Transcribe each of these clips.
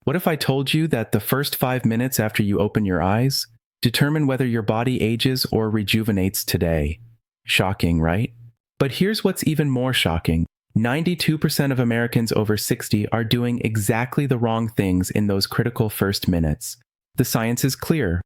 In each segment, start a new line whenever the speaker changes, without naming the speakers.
What if I told you that the first 5 minutes after you open your eyes determine whether your body ages or rejuvenates today? Shocking, right? But here's what's even more shocking. 92% of Americans over 60 are doing exactly the wrong things in those critical first minutes. The science is clear.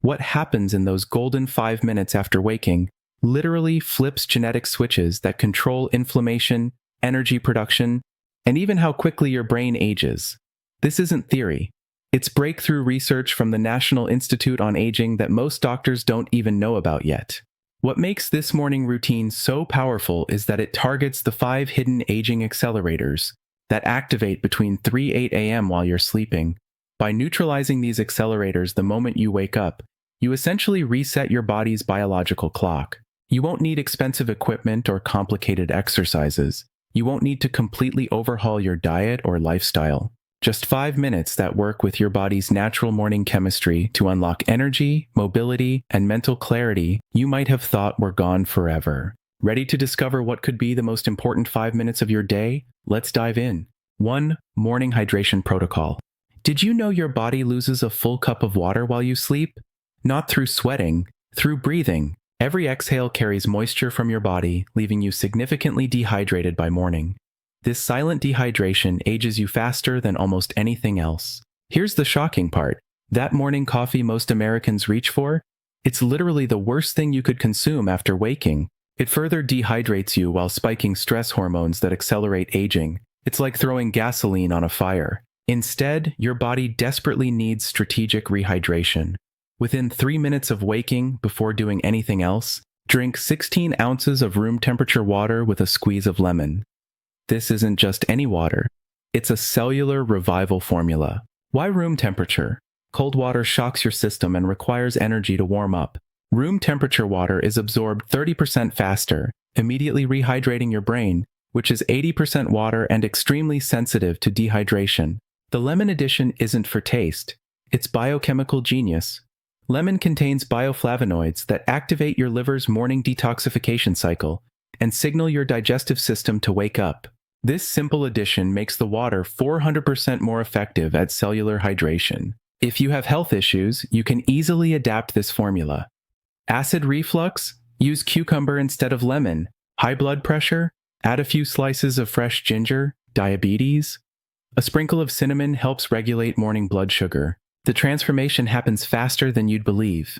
What happens in those golden 5 minutes after waking literally flips genetic switches that control inflammation, energy production, and even how quickly your brain ages. This isn't theory. It's breakthrough research from the National Institute on Aging that most doctors don't even know about yet. What makes this morning routine so powerful is that it targets the 5 hidden aging accelerators that activate between 3-8 a.m. while you're sleeping. By neutralizing these accelerators the moment you wake up, you essentially reset your body's biological clock. You won't need expensive equipment or complicated exercises. You won't need to completely overhaul your diet or lifestyle. Just 5 minutes that work with your body's natural morning chemistry to unlock energy, mobility, and mental clarity you might have thought were gone forever. Ready to discover what could be the most important 5 minutes of your day? Let's dive in. 1. Morning hydration protocol. Did you know your body loses a full cup of water while you sleep? Not through sweating, through breathing. Every exhale carries moisture from your body, leaving you significantly dehydrated by morning. This silent dehydration ages you faster than almost anything else. Here's the shocking part. That morning coffee most Americans reach for? It's literally the worst thing you could consume after waking. It further dehydrates you while spiking stress hormones that accelerate aging. It's like throwing gasoline on a fire. Instead, your body desperately needs strategic rehydration. Within 3 minutes of waking, before doing anything else, drink 16 ounces of room temperature water with a squeeze of lemon. This isn't just any water. It's a cellular revival formula. Why room temperature? Cold water shocks your system and requires energy to warm up. Room temperature water is absorbed 30% faster, immediately rehydrating your brain, which is 80% water and extremely sensitive to dehydration. The lemon addition isn't for taste. It's biochemical genius. Lemon contains bioflavonoids that activate your liver's morning detoxification cycle and signal your digestive system to wake up. This simple addition makes the water 400% more effective at cellular hydration. If you have health issues, you can easily adapt this formula. Acid reflux? Use cucumber instead of lemon. High blood pressure? Add a few slices of fresh ginger. Diabetes? A sprinkle of cinnamon helps regulate morning blood sugar. The transformation happens faster than you'd believe.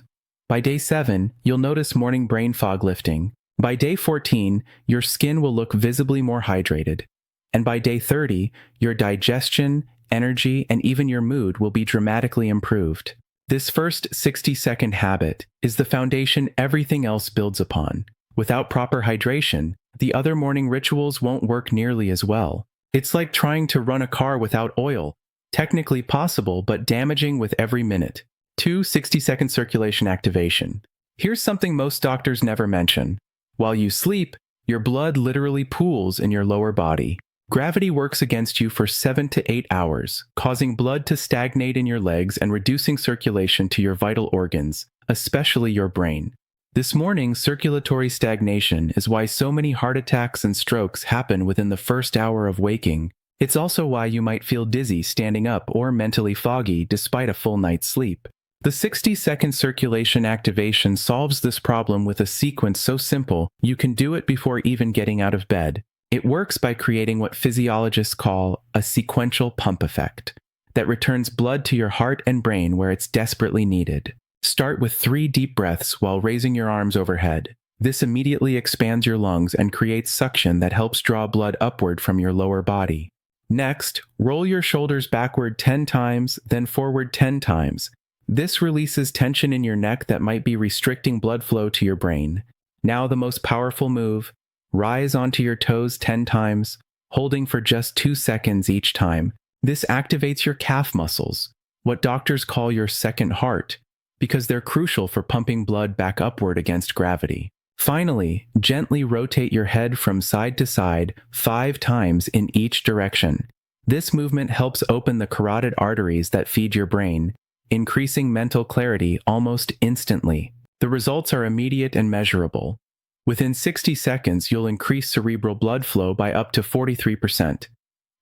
By day 7, you'll notice morning brain fog lifting. By day 14, your skin will look visibly more hydrated. And by day 30, your digestion, energy, and even your mood will be dramatically improved. This first 60-second habit is the foundation everything else builds upon. Without proper hydration, the other morning rituals won't work nearly as well. It's like trying to run a car without oil. Technically possible, but damaging with every minute. 2. 60-second circulation activation. Here's something most doctors never mention. While you sleep, your blood literally pools in your lower body. Gravity works against you for 7 to 8 hours, causing blood to stagnate in your legs and reducing circulation to your vital organs, especially your brain. This morning, circulatory stagnation is why so many heart attacks and strokes happen within the first hour of waking. It's also why you might feel dizzy standing up or mentally foggy despite a full night's sleep. The 60-second circulation activation solves this problem with a sequence so simple you can do it before even getting out of bed. It works by creating what physiologists call a sequential pump effect that returns blood to your heart and brain where it's desperately needed. Start with 3 deep breaths while raising your arms overhead. This immediately expands your lungs and creates suction that helps draw blood upward from your lower body. Next, roll your shoulders backward 10 times, then forward 10 times. This releases tension in your neck that might be restricting blood flow to your brain. Now the most powerful move, rise onto your toes 10 times, holding for just 2 seconds each time. This activates your calf muscles, what doctors call your second heart, because they're crucial for pumping blood back upward against gravity. Finally, gently rotate your head from side to side 5 times in each direction. This movement helps open the carotid arteries that feed your brain, increasing mental clarity almost instantly. The results are immediate and measurable. Within 60 seconds, you'll increase cerebral blood flow by up to 43%.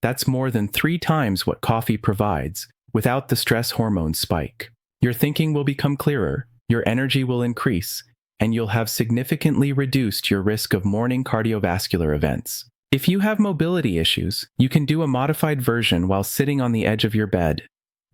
That's more than 3 times what coffee provides. without the stress hormone spike. Your thinking will become clearer, your energy will increase, and you'll have significantly reduced your risk of morning cardiovascular events. If you have mobility issues, you can do a modified version while sitting on the edge of your bed.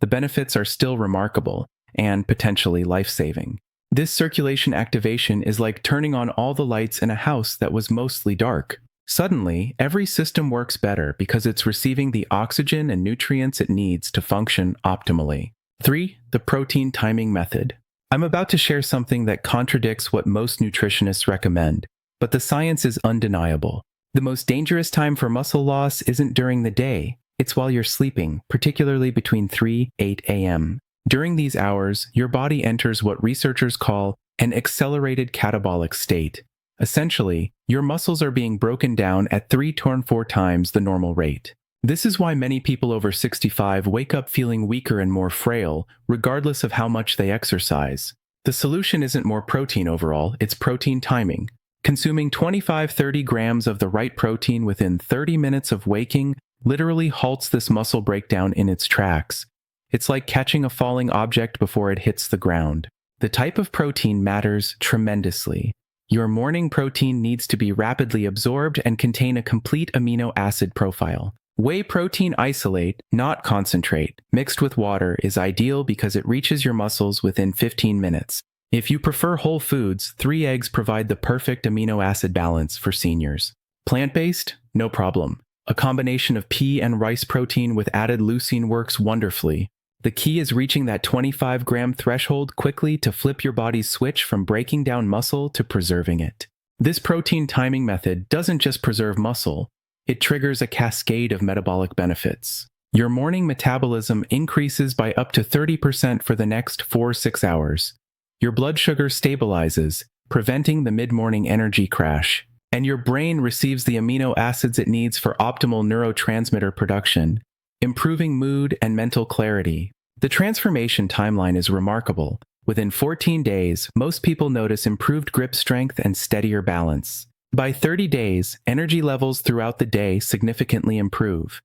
The benefits are still remarkable and potentially life-saving. This circulation activation is like turning on all the lights in a house that was mostly dark. Suddenly, every system works better because it's receiving the oxygen and nutrients it needs to function optimally. 3. The protein timing method. I'm about to share something that contradicts what most nutritionists recommend, but the science is undeniable. The most dangerous time for muscle loss isn't during the day, it's while you're sleeping, particularly between 3 and 8 a.m. During these hours, your body enters what researchers call an accelerated catabolic state. Essentially, your muscles are being broken down at 3 to 4 times the normal rate. This is why many people over 65 wake up feeling weaker and more frail, regardless of how much they exercise. The solution isn't more protein overall, it's protein timing. Consuming 25-30 grams of the right protein within 30 minutes of waking literally halts this muscle breakdown in its tracks. It's like catching a falling object before it hits the ground. The type of protein matters tremendously. Your morning protein needs to be rapidly absorbed and contain a complete amino acid profile. Whey protein isolate, not concentrate, mixed with water is ideal because it reaches your muscles within 15 minutes. If you prefer whole foods, 3 eggs provide the perfect amino acid balance for seniors. Plant-based? No problem. A combination of pea and rice protein with added leucine works wonderfully. The key is reaching that 25-gram threshold quickly to flip your body's switch from breaking down muscle to preserving it. This protein timing method doesn't just preserve muscle, it triggers a cascade of metabolic benefits. Your morning metabolism increases by up to 30% for the next 4-6 hours. Your blood sugar stabilizes, preventing the mid-morning energy crash, and your brain receives the amino acids it needs for optimal neurotransmitter production, improving mood and mental clarity. The transformation timeline is remarkable. Within 14 days, most people notice improved grip strength and steadier balance. By 30 days, energy levels throughout the day significantly improve.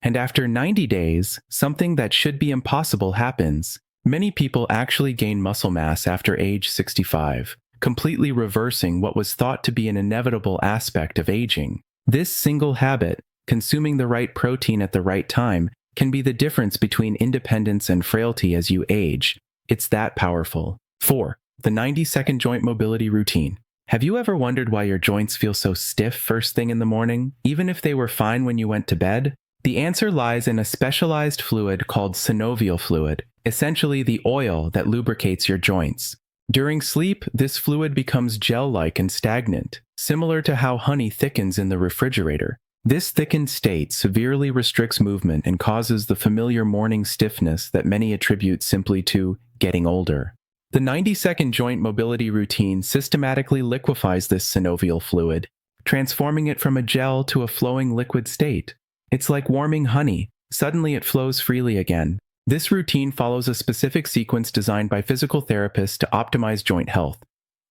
And after 90 days, something that should be impossible happens. Many people actually gain muscle mass after age 65, completely reversing what was thought to be an inevitable aspect of aging. This single habit, consuming the right protein at the right time, can be the difference between independence and frailty as you age. It's that powerful. 4. The 90-second joint mobility routine. Have you ever wondered why your joints feel so stiff first thing in the morning, even if they were fine when you went to bed? The answer lies in a specialized fluid called synovial fluid, essentially the oil that lubricates your joints. During sleep, this fluid becomes gel-like and stagnant, similar to how honey thickens in the refrigerator. This thickened state severely restricts movement and causes the familiar morning stiffness that many attribute simply to getting older. The 90-second joint mobility routine systematically liquefies this synovial fluid, transforming it from a gel to a flowing liquid state. It's like warming honey. Suddenly it flows freely again. This routine follows a specific sequence designed by physical therapists to optimize joint health.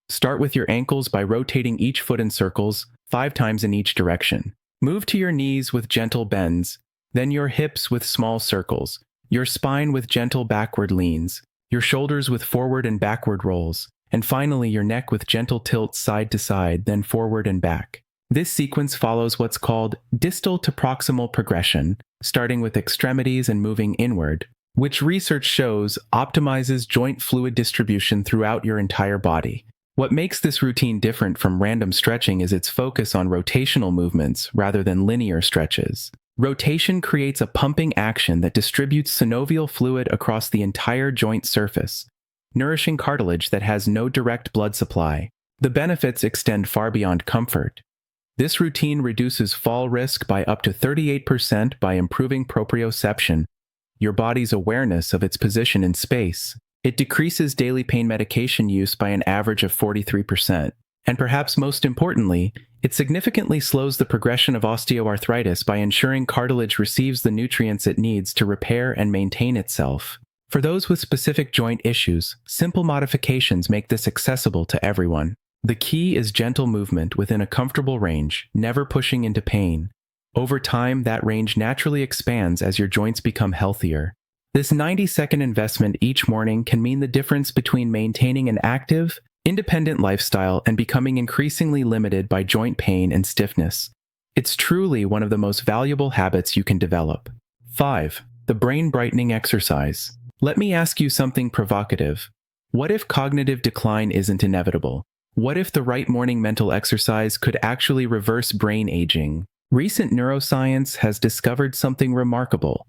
Start with your ankles by rotating each foot in circles, 5 times in each direction. Move to your knees with gentle bends, then your hips with small circles, your spine with gentle backward leans, your shoulders with forward and backward rolls, and finally your neck with gentle tilts side to side, then forward and back. This sequence follows what's called distal to proximal progression, starting with extremities and moving inward, which research shows optimizes joint fluid distribution throughout your entire body. What makes this routine different from random stretching is its focus on rotational movements rather than linear stretches. Rotation creates a pumping action that distributes synovial fluid across the entire joint surface, nourishing cartilage that has no direct blood supply. The benefits extend far beyond comfort. This routine reduces fall risk by up to 38% by improving proprioception, your body's awareness of its position in space. It decreases daily pain medication use by an average of 43%. And perhaps most importantly, it significantly slows the progression of osteoarthritis by ensuring cartilage receives the nutrients it needs to repair and maintain itself. For those with specific joint issues, simple modifications make this accessible to everyone. The key is gentle movement within a comfortable range, never pushing into pain. Over time, that range naturally expands as your joints become healthier. This 90-second investment each morning can mean the difference between maintaining an active, independent lifestyle and becoming increasingly limited by joint pain and stiffness. It's truly one of the most valuable habits you can develop. 5. The brain brightening exercise. Let me ask you something provocative. What if cognitive decline isn't inevitable? What if the right morning mental exercise could actually reverse brain aging? Recent neuroscience has discovered something remarkable.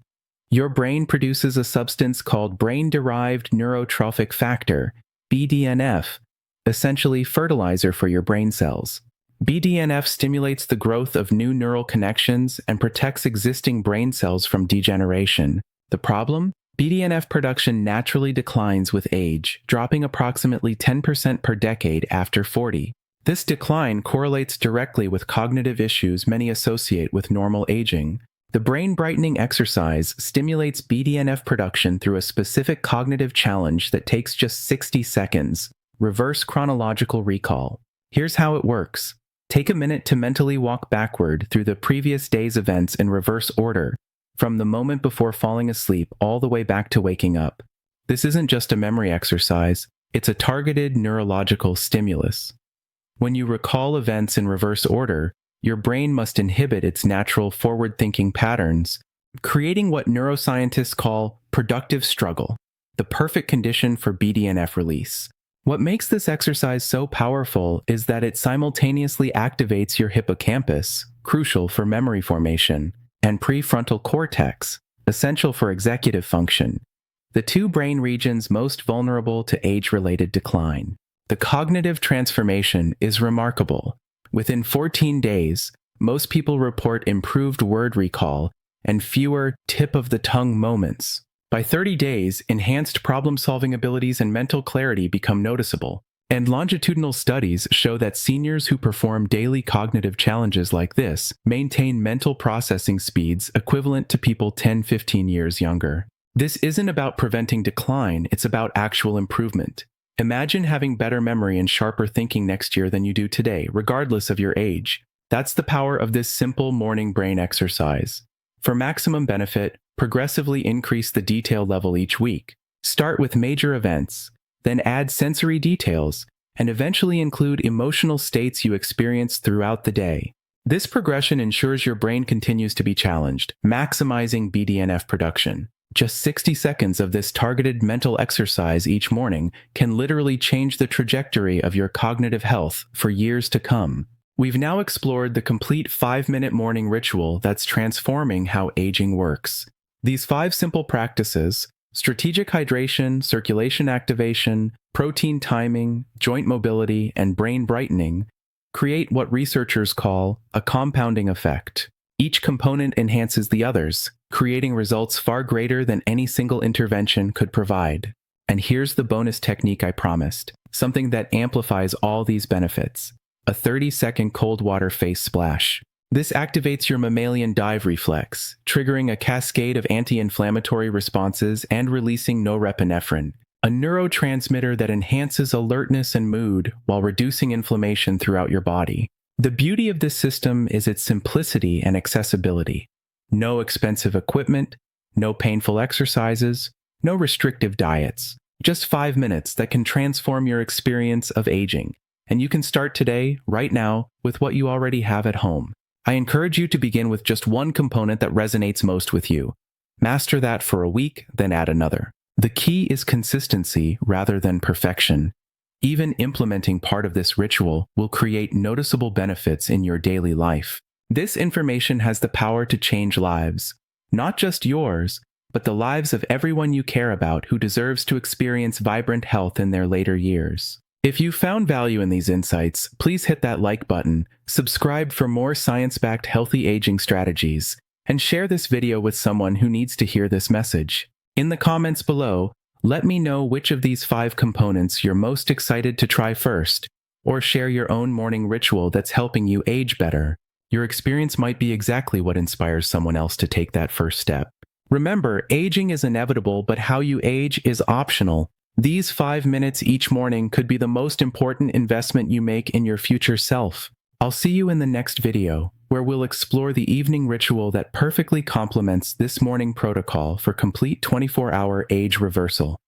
Your brain produces a substance called brain-derived neurotrophic factor, BDNF, essentially fertilizer for your brain cells. BDNF stimulates the growth of new neural connections and protects existing brain cells from degeneration. The problem? BDNF production naturally declines with age, dropping approximately 10% per decade after 40. This decline correlates directly with cognitive issues many associate with normal aging. The brain-brightening exercise stimulates BDNF production through a specific cognitive challenge that takes just 60 seconds. Reverse chronological recall. Here's how it works. Take a minute to mentally walk backward through the previous day's events in reverse order, from the moment before falling asleep all the way back to waking up. This isn't just a memory exercise, it's a targeted neurological stimulus. When you recall events in reverse order, your brain must inhibit its natural forward-thinking patterns, creating what neuroscientists call productive struggle, the perfect condition for BDNF release. What makes this exercise so powerful is that it simultaneously activates your hippocampus, crucial for memory formation, and prefrontal cortex, essential for executive function, the two brain regions most vulnerable to age-related decline. The cognitive transformation is remarkable. Within 14 days, most people report improved word recall and fewer tip-of-the-tongue moments. By 30 days, enhanced problem-solving abilities and mental clarity become noticeable. And longitudinal studies show that seniors who perform daily cognitive challenges like this maintain mental processing speeds equivalent to people 10-15 years younger. This isn't about preventing decline, it's about actual improvement. Imagine having better memory and sharper thinking next year than you do today, regardless of your age. That's the power of this simple morning brain exercise. For maximum benefit, progressively increase the detail level each week. Start with major events, then add sensory details, and eventually include emotional states you experience throughout the day. This progression ensures your brain continues to be challenged, maximizing BDNF production. Just 60 seconds of this targeted mental exercise each morning can literally change the trajectory of your cognitive health for years to come. We've now explored the complete 5-minute morning ritual that's transforming how aging works. These 5 simple practices, strategic hydration, circulation activation, protein timing, joint mobility, and brain brightening, create what researchers call a compounding effect. Each component enhances the others, creating results far greater than any single intervention could provide. And here's the bonus technique I promised, something that amplifies all these benefits: a 30-second cold water face splash. This activates your mammalian dive reflex, triggering a cascade of anti-inflammatory responses and releasing norepinephrine, a neurotransmitter that enhances alertness and mood while reducing inflammation throughout your body. The beauty of this system is its simplicity and accessibility. No expensive equipment, no painful exercises, no restrictive diets. Just 5 minutes that can transform your experience of aging. And you can start today, right now, with what you already have at home. I encourage you to begin with just one component that resonates most with you. Master that for a week, then add another. The key is consistency rather than perfection. Even implementing part of this ritual will create noticeable benefits in your daily life. This information has the power to change lives, not just yours, but the lives of everyone you care about who deserves to experience vibrant health in their later years. If you found value in these insights, please hit that like button, subscribe for more science-backed healthy aging strategies, and share this video with someone who needs to hear this message. In the comments below, let me know which of these 5 components you're most excited to try first, or share your own morning ritual that's helping you age better. Your experience might be exactly what inspires someone else to take that first step. Remember, aging is inevitable, but how you age is optional. These 5 minutes each morning could be the most important investment you make in your future self. I'll see you in the next video. where we'll explore the evening ritual that perfectly complements this morning protocol for complete 24-hour age reversal.